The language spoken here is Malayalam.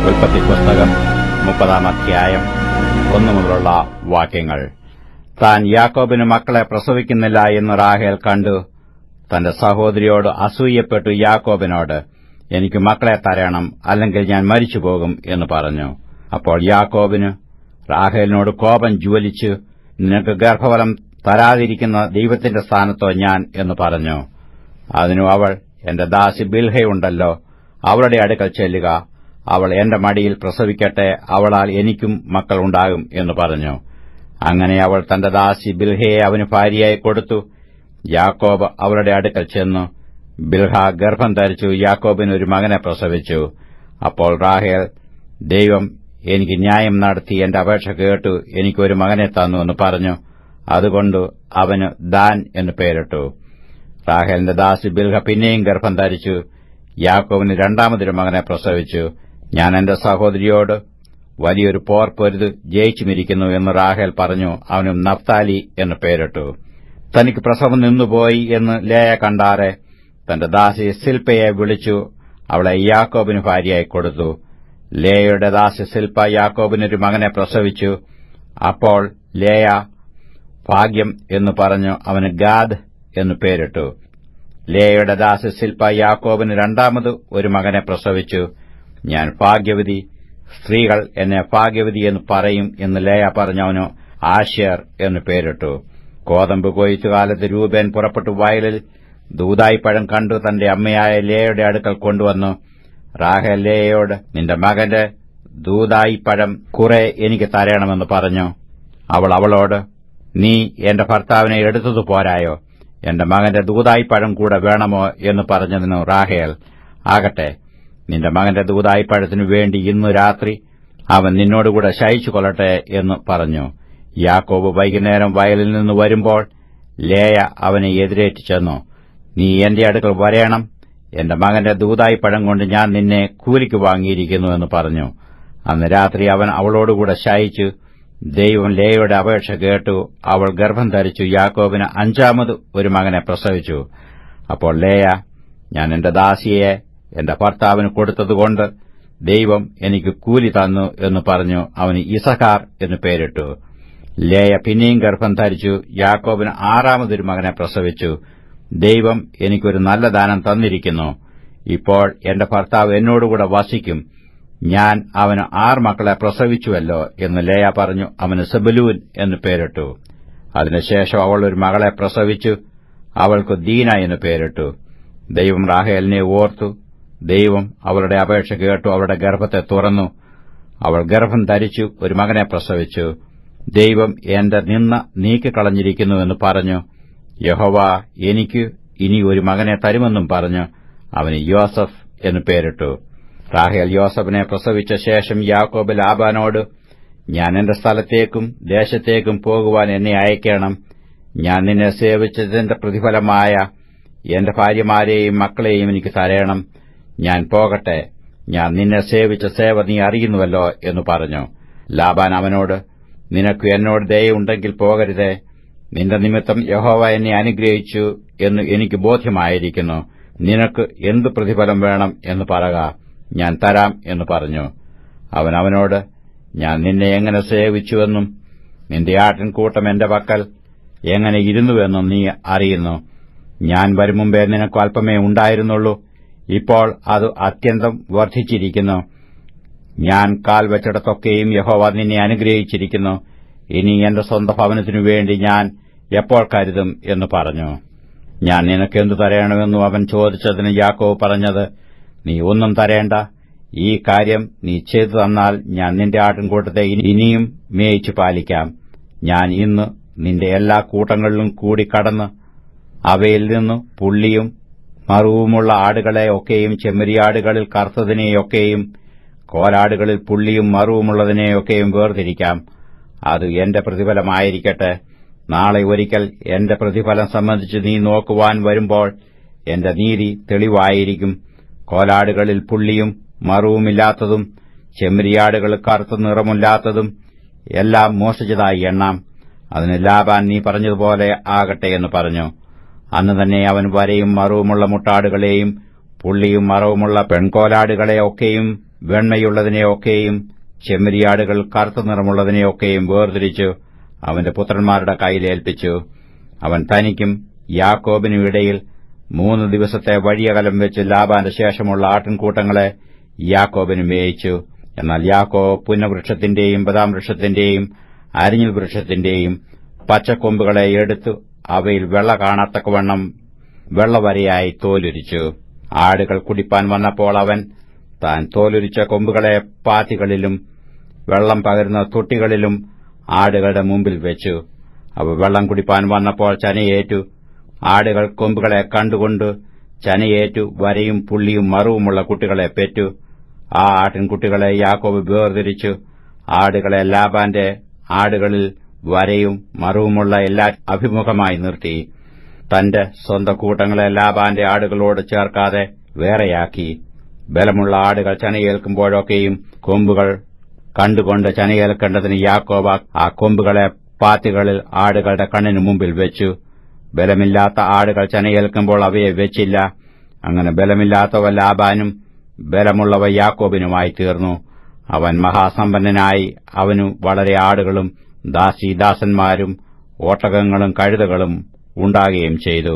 ഉൽപ്പത്തി പുസ്തകം 30-ാം അധ്യായം 1 മുതലുള്ള വാക്യങ്ങൾ. താൻ യാക്കോബിന് മക്കളെ പ്രസവിക്കുന്നില്ല എന്ന് റാഹേൽ കണ്ടു തന്റെ സഹോദരിയോട് അസൂയപ്പെട്ടു യാക്കോബിനോട്, എനിക്ക് മക്കളെ തരണം, അല്ലെങ്കിൽ ഞാൻ മരിച്ചുപോകും എന്ന് പറഞ്ഞു. അപ്പോൾ യാക്കോബിന് റാഹേലിനോട് കോപം ജ്വലിച്ചു, നിനക്ക് ഗർഭഫലം തരാതിരിക്കുന്ന ദൈവത്തിന്റെ സ്ഥാനത്തോ ഞാൻ എന്ന് പറഞ്ഞു. അതിനു അവൾ, എന്റെ ദാസി ബിൽഹയുണ്ടല്ലോ, അവളുടെ അടുക്കൽ ചെല്ലുക, അവൾ എന്റെ മടിയിൽ പ്രസവിക്കട്ടെ, അവളാൽ എനിക്കും മക്കളുണ്ടാകും എന്ന് പറഞ്ഞു. അങ്ങനെ അവൾ തന്റെ ദാസി ബിൽഹയെ അവന് ഭാര്യയായി കൊടുത്തു. യാക്കോബ് അവളുടെ അടുക്കൽ ചെന്നു. ബിൽഹ ഗർഭം ധരിച്ചു യാക്കോബിന് ഒരു മകനെ പ്രസവിച്ചു. അപ്പോൾ റാഹേൽ, ദൈവം എനിക്ക് ന്യായം നടത്തി എന്റെ അപേക്ഷ കേട്ടു എനിക്കൊരു മകനെ തന്നു എന്ന് പറഞ്ഞു. അതുകൊണ്ട് അവന് ദാൻ എന്ന് പേരിട്ടു. റാഹേലിന്റെ ദാസി ബിൽഹ പിന്നെയും ഗർഭം ധരിച്ചു യാക്കോബിന് രണ്ടാമതൊരു മകനെ പ്രസവിച്ചു. ഞാൻ എന്റെ സഹോദരിയോട് വലിയൊരു പോർപ്പൊരുത് ജയിച്ചുമിരിക്കുന്നു എന്ന് റാഹേൽ പറഞ്ഞു. അവനും നഫ്താലി എന്ന് പേരിട്ടു. തനിക്ക് പ്രസവം നിന്നുപോയി എന്ന് ലേയ കണ്ടാറെ തന്റെ ദാസി സിൽപ്പയെ വിളിച്ചു അവളെ യാക്കോബിന് ഭാര്യയായി കൊടുത്തു. ലേയയുടെ ദാസി സിൽപ്പ യാക്കോബിനൊരു മകനെ പ്രസവിച്ചു. അപ്പോൾ ലേയ ഭാഗ്യം എന്ന് പറഞ്ഞു അവന് ഗാദ് എന്ന് പേരിട്ടു. ലേയയുടെ ദാസി സിൽപ്പ യാക്കോബിന് രണ്ടാമത് ഒരു മകനെ പ്രസവിച്ചു. ഞാൻ ഭാഗ്യവതി, സ്ത്രീകൾ എന്നെ ഭാഗ്യവതി എന്ന് പറയും എന്ന് ലേയ പറഞ്ഞവനു ആശേർ എന്ന് പേരിട്ടു. കോതമ്പ് കൊയ്ത്തുകാലത്ത് രൂപേൻ പുറപ്പെട്ടു വയലിൽ ദൂതായിപ്പഴം കണ്ടു തന്റെ അമ്മയായ ലേയയുടെ അടുക്കൽ കൊണ്ടുവന്നു. റാഹേൽ ലേയയോട്, നിന്റെ മകന്റെ ദൂതായിപ്പഴം കുറെ എനിക്ക് തരണമെന്ന് പറഞ്ഞു. അവൾ അവളോട്, നീ എന്റെ ഭർത്താവിനെ എടുത്തതു പോരായോ, എന്റെ മകന്റെ ദൂതായിപ്പഴം കൂടെ വേണമോ എന്ന് പറഞ്ഞതിനു റാഹേൽ, ആകട്ടെ, നിന്റെ മകന്റെ ദൂതായിപ്പഴത്തിനു വേണ്ടി ഇന്നു രാത്രി അവൻ നിന്നോടുകൂടെ ശയിച്ചു കൊള്ളട്ടെ എന്ന് പറഞ്ഞു. യാക്കോബ് വൈകുന്നേരം വയലിൽ നിന്ന് വരുമ്പോൾ ലേയ അവനെ എതിരേറ്റു ചെന്നു. നീ എന്റെ അടുക്കൽ വരേണം, എന്റെ മകന്റെ ദൂതായിപ്പഴം കൊണ്ട് ഞാൻ നിന്നെ കൂലിക്ക് വാങ്ങിയിരിക്കുന്നു എന്ന് പറഞ്ഞു. അന്ന് രാത്രി അവൻ അവളോടുകൂടെ ശയിച്ചു. ദൈവം ലേയയുടെ അപേക്ഷ കേട്ടു. അവൾ ഗർഭം ധരിച്ചു യാക്കോബിന് അഞ്ചാമത് ഒരു മകനെ പ്രസവിച്ചു. അപ്പോൾ ലേയ, ഞാൻ എന്റെ ദാസിയെ എന്റെ ഭർത്താവിന് കൊടുത്തതുകൊണ്ട് ദൈവം എനിക്ക് കൂലി തന്നു എന്ന് പറഞ്ഞു. അവന് ഇസഹാർ എന്ന് പേരിട്ടു. ലേയ പിന്നെയും ഗർഭം ധരിച്ചു യാക്കോബിന് ആറാമതൊരു മകനെ പ്രസവിച്ചു. ദൈവം എനിക്കൊരു നല്ല ദാനം തന്നിരിക്കുന്നു. ഇപ്പോൾ എന്റെ ഭർത്താവ് എന്നോടുകൂടെ വസിക്കും. ഞാൻ അവന് 6 മക്കളെ പ്രസവിച്ചുവല്ലോ എന്ന് ലേയ പറഞ്ഞു. അവന് സെബുലൂൻ എന്ന് പേരിട്ടു. അതിനുശേഷം അവൾ ഒരു മകളെ പ്രസവിച്ചു. അവൾക്ക് ദീന എന്ന് പേരിട്ടു. ദൈവം റാഹേലിനെ ഓർത്തു. ദൈവം അവളുടെ അപേക്ഷ കേട്ടു അവളുടെ ഗർഭത്തെ തുറന്നു. അവൾ ഗർഭം ധരിച്ചു ഒരു മകനെ പ്രസവിച്ചു. ദൈവം എന്റെ നിന്ന നീക്കിക്കളഞ്ഞിരിക്കുന്നുവെന്ന് പറഞ്ഞു. യഹോവ എനിക്ക് ഇനി ഒരു മകനെ തരുമെന്നും പറഞ്ഞു. അവന് യോസഫ് എന്ന് പേരിട്ടു. റാഹേൽ യോസഫിനെ പ്രസവിച്ച ശേഷം യാക്കോബ് ലാബാനോട്, ഞാൻ എന്റെ സ്ഥലത്തേക്കും ദേശത്തേക്കും പോകുവാൻ എന്നെ അയക്കണം. ഞാൻ നിന്നെ സേവിച്ചതിന്റെ പ്രതിഫലമായ എന്റെ ഭാര്യമാരെയും മക്കളെയും എനിക്ക് തരേണം. ഞാൻ പോകട്ടെ, ഞാൻ നിന്നെ സേവിച്ച സേവ നീ അറിയുന്നുവല്ലോ എന്ന് പറഞ്ഞു. ലാബാൻ അവനോട്, നിനക്ക് എന്നോട് ദയയുണ്ടെങ്കിൽ പോകരുതേ. നിന്റെ നിമിത്തം യഹോവ എന്നെ അനുഗ്രഹിച്ചു എന്ന് എനിക്ക് ബോധ്യമായിരിക്കുന്നു. നിനക്ക് എന്ത് പ്രതിഫലം വേണം എന്ന് പറക, ഞാൻ തരാം എന്ന് പറഞ്ഞു. അവൻ അവനോട്, ഞാൻ നിന്നെ എങ്ങനെ സേവിച്ചുവെന്നും നിന്റെ ആട്ടിൻകൂട്ടം എന്റെ പക്കൽ എങ്ങനെ ഇരുന്നുവെന്നും നീ അറിയുന്നു. ഞാൻ വരും മുമ്പേ നിനക്ക് അല്പമേ ഉണ്ടായിരുന്നുള്ളൂ. ഇപ്പോൾ അത് അത്യന്തം വർദ്ധിച്ചിരിക്കുന്നു. ഞാൻ കാൽ വെച്ചിടത്തൊക്കെയും യഹോവ നിന്നെ അനുഗ്രഹിച്ചിരിക്കുന്നു. ഇനി എന്റെ സ്വന്തം ഭവനത്തിനു വേണ്ടി ഞാൻ എപ്പോൾ കരുതും എന്ന് പറഞ്ഞു. ഞാൻ നിനക്കെന്തു തരണമെന്നു അവൻ ചോദിച്ചതിന് യാക്കോബ് പറഞ്ഞത്, നീ ഒന്നും തരേണ്ട. ഈ കാര്യം നീ ചെയ്തു തന്നാൽ ഞാൻ നിന്റെ ആട്ടിൻകൂട്ടത്തെ ഇനിയും മേയിച്ചു പാലിക്കാം. ഞാൻ ഇന്ന് നിന്റെ എല്ലാ കൂട്ടങ്ങളിലും കൂടി കടന്ന് അവയിൽ നിന്ന് പുള്ളിയും മറുവുമുള്ള ആടുകളെ ഒക്കെയും ചെമ്മരിയാടുകളിൽ കറുത്തതിനെയൊക്കെയും കോലാടുകളിൽ പുള്ളിയും മറുവുമുള്ളതിനെയൊക്കെയും വേർതിരിക്കാം. അത് എന്റെ പ്രതിഫലമായിരിക്കട്ടെ. നാളെ ഒരിക്കൽ എന്റെ പ്രതിഫലം സംബന്ധിച്ച് നീ നോക്കുവാൻ വരുമ്പോൾ എന്റെ നീതി തെളിവായിരിക്കും. കോലാടുകളിൽ പുള്ളിയും മറുവുമില്ലാത്തതും ചെമ്മരിയാടുകളിൽ കറുത്ത നിറമില്ലാത്തതും എല്ലാം മോഷ്ടിച്ചതായി എണ്ണാം. അതിന് ലാബാൻ, നീ പറഞ്ഞതുപോലെ ആകട്ടെ എന്ന് പറഞ്ഞു. അന്ന് തന്നെ അവൻ വരയും മറവുമുള്ള മുട്ടാടുകളെയും പുള്ളിയും മറവുമുള്ള പെൺകോലാടുകളെയൊക്കെയും വെണ്മയുള്ളതിനെയൊക്കെയും ചെമ്മരിയാടുകൾ കറുത്ത നിറമുള്ളതിനെയൊക്കെയും വേർതിരിച്ചു അവന്റെ പുത്രന്മാരുടെ കയ്യിലേൽപ്പിച്ചു. അവൻ തനിക്കും യാക്കോബിനും ഇടയിൽ 3 ദിവസത്തെ വഴിയകലം വെച്ച് ലാബാന്റെ ശേഷമുള്ള ആട്ടിൻകൂട്ടങ്ങളെ യാക്കോബിന് മേയിച്ചു. എന്നാൽ യാക്കോബ് പുന്നവൃക്ഷത്തിന്റെയും ബദാംവൃക്ഷത്തിന്റെയും അരിഞ്ഞിൽ വൃക്ഷത്തിന്റെയും പച്ചക്കൊമ്പുകളെ എടുത്തു അവയിൽ വെള്ള കാണത്തക്കവണ്ണം വെള്ളവരയായി തോലുരിച്ചു. ആടുകൾ കുടിപ്പാൻ വന്നപ്പോൾ അവൻ താൻ തോലുരിച്ച കൊമ്പുകളെ പാത്തികളിലും വെള്ളം പകരുന്ന തൊട്ടികളിലും ആടുകളുടെ മുമ്പിൽ വെച്ചു. അവ വെള്ളം കുടിപ്പാൻ വന്നപ്പോൾ ചനയേറ്റു. ആടുകൾ കൊമ്പുകളെ കണ്ടുകൊണ്ട് ചനയേറ്റു വരയും പുള്ളിയും മറുവുമുള്ള കുട്ടികളെ പെറ്റു. ആ ആട്ടിൻകുട്ടികളെ യാക്കോബ് വേർതിരിച്ചു. ആടുകളെ ലാബാന്റെ ആടുകളിൽ വരയും മറുവുമുള്ള എല്ലാ അഭിമുഖമായി നിർത്തി. തന്റെ സ്വന്തം കൂട്ടങ്ങളെ ലാബാന്റെ ആടുകളോട് ചേർക്കാതെ വേറെയാക്കി. ബലമുള്ള ആടുകൾ ചനയേൽക്കുമ്പോഴൊക്കെയും കൊമ്പുകൾ കണ്ടുകൊണ്ട് ചനയേൽക്കേണ്ടതിന് യാക്കോബ് ആ കൊമ്പുകളെ പാത്തികളിൽ ആടുകളുടെ കണ്ണിനു മുമ്പിൽ വെച്ചു. ബലമില്ലാത്ത ആടുകൾ ചനയേൽക്കുമ്പോൾ അവയെ വെച്ചില്ല. അങ്ങനെ ബലമില്ലാത്തവ ലാബാനും ബലമുള്ളവ യാക്കോബിനുമായി തീർന്നു. അവൻ മഹാസമ്പന്നനായി. അവനു വളരെ ആടുകളും ദാസീദാസന്മാരും ഒട്ടകങ്ങളും കഴുതകളും ഉണ്ടാകുകയും ചെയ്തു.